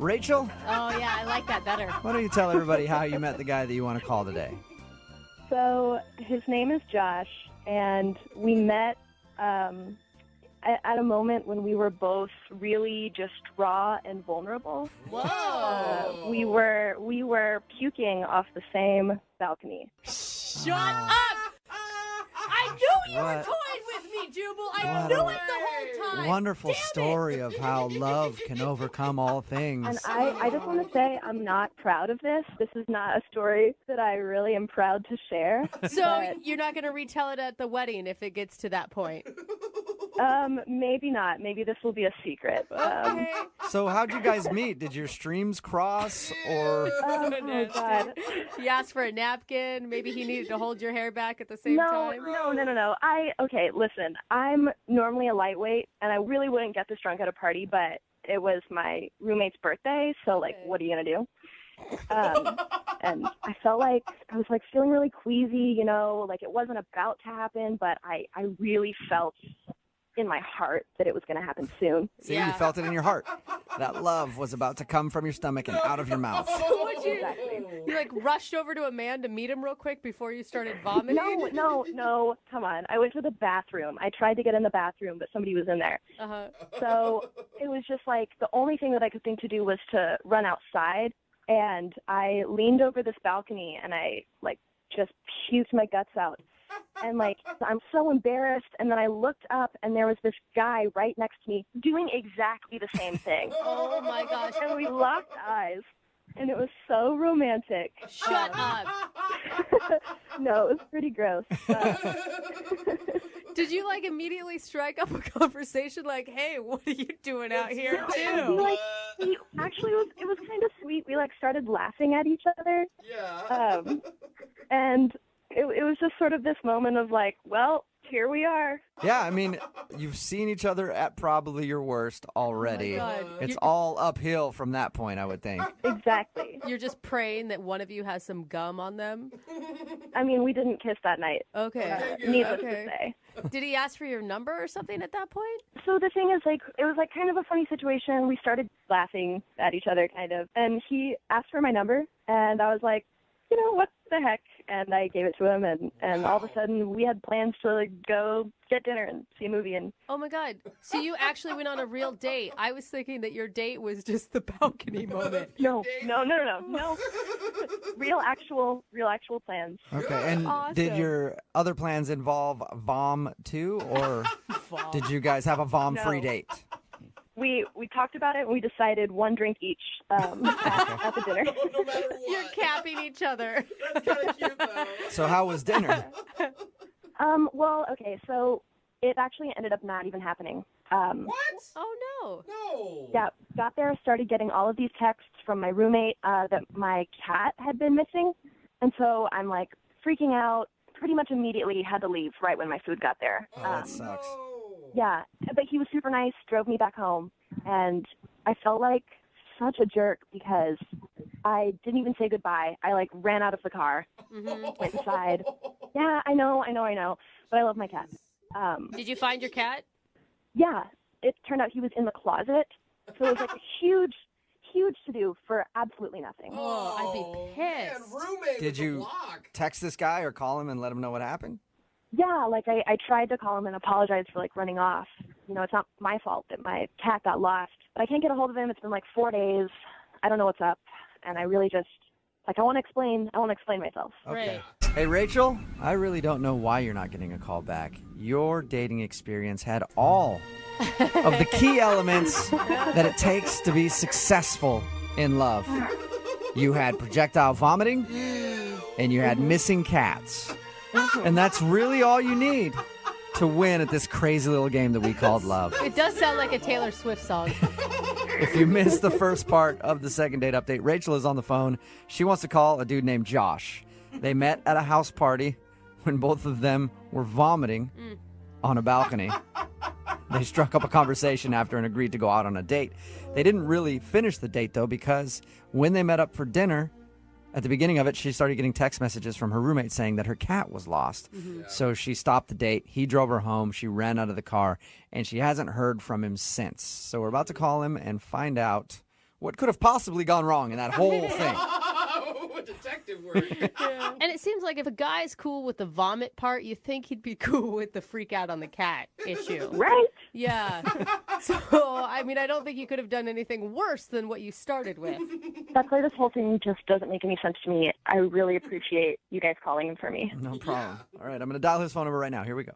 Rachel, Oh, yeah, I like that better. why don't you tell everybody how you met the guy that you want to call today? So his name is Josh, and we met at a moment when we were both really just raw and vulnerable. Whoa. We were puking off the same balcony. Shut up! I knew you were What? toying with me, Jubal. I What knew a it the whole time. Wonderful Damn it. story of how love can overcome all things. And I just want to say I'm not proud of this. This is not a story that I really am proud to share. So but, you're not going to retell it at the wedding if it gets to that point. maybe not. Maybe this will be a secret. Okay. So how'd you guys meet? Did your streams cross or... Oh my God. He asked for a napkin. Maybe he needed to hold your hair back at the same No, time. no. Okay, listen. I'm normally a lightweight, and I really wouldn't get this drunk at a party, but it was my roommate's birthday, so, like, what are you going to do? And I felt like I was, like, feeling really queasy, you know, like it wasn't about to happen, but I really felt in my heart that it was going to happen soon. See, Yeah. you felt it in your heart. That love was about to come from your stomach and out of your mouth. Would you, Exactly. you like rushed over to a man to meet him real quick before you started vomiting? No, come on. I went to the bathroom. I tried to get in the bathroom, but somebody was in there. Uh-huh. So it was just like the only thing that I could think to do was to run outside. And I leaned over this balcony and I like just puked my guts out. And like, I'm so embarrassed. And then I looked up and there was this guy right next to me doing exactly the same thing. Oh my gosh. And we locked eyes. And it was so romantic. Shut up. No, it was pretty gross. Did you like immediately strike up a conversation like, hey, what are you doing out here We too? like, we actually it was kind of sweet. We like started laughing at each other. Yeah. And it was just sort of this moment of like, well, here we are. Yeah, I mean, you've seen each other at probably your worst already. God. It's You're- all uphill from that point, I would think. Exactly. You're just praying that one of you has some gum on them? I mean, we didn't kiss that night. Okay. Needless Okay. to say. Did he ask for your number or something at that point? So the thing is, like, it was like kind of a funny situation. We started laughing at each other, kind of, and he asked for my number, and I was like, you know, what the heck? And I gave it to him, and all of a sudden we had plans to like, go get dinner and see a movie. And Oh my God. So you actually went on a real date. I was thinking that your date was just the balcony moment. no, real actual plans. Okay, and did Awesome. your other plans involve vom too, or did you guys have a vom-free No. date? We talked about it and we decided one drink each at the dinner. No matter what. You're capping each other. That's kind of cute, though. So how was dinner? Well, okay, so it actually ended up not even happening. What? Oh no. No. Yeah, got there, started getting all of these texts from my roommate that my cat had been missing. And so I'm like freaking out, pretty much immediately had to leave right when my food got there. Oh, that sucks. no. Yeah, but he was super nice, drove me back home, and I felt like such a jerk because I didn't even say goodbye. I like ran out of the car, went inside. Yeah, I know, but I love my cat. Did you find your cat? Yeah, it turned out he was in the closet, so it was like a huge to do for absolutely nothing. Oh, I'd be pissed. Man, roommate Did with the you block. text this guy or call him and let him know what happened? Yeah, like I tried to call him and apologize for like running off. You know, it's not my fault that my cat got lost, but I can't get a hold of him. It's been like 4 days. I don't know what's up, and I really just like I want to explain myself. Okay. Right. Hey, Rachel, I really don't know why you're not getting a call back. Your dating experience had all of the key elements that it takes to be successful in love. You had projectile vomiting, and you had missing cats. And that's really all you need to win at this crazy little game that we called love. It does sound like a Taylor Swift song. If you missed the first part of the second date update, Rachel is on the phone. She wants to call a dude named Josh. They met at a house party when both of them were vomiting on a balcony. They struck up a conversation after and agreed to go out on a date. They didn't really finish the date, though, because when they met up for dinner, at the beginning of it, she started getting text messages from her roommate saying that her cat was lost. So she stopped the date. He drove her home. She ran out of the car, and she hasn't heard from him since. So we're about to call him and find out what could have possibly gone wrong in that whole thing. Oh, detective work. And it seems like if a guy's cool with the vomit part, you think he'd be cool with the freak out on the cat issue. Right? Yeah. So, I mean, I don't think you could have done anything worse than what you started with. That's why this whole thing just doesn't make any sense to me. I really appreciate you guys calling in for me. No problem. All right, I'm going to dial his phone number right now. Here we go.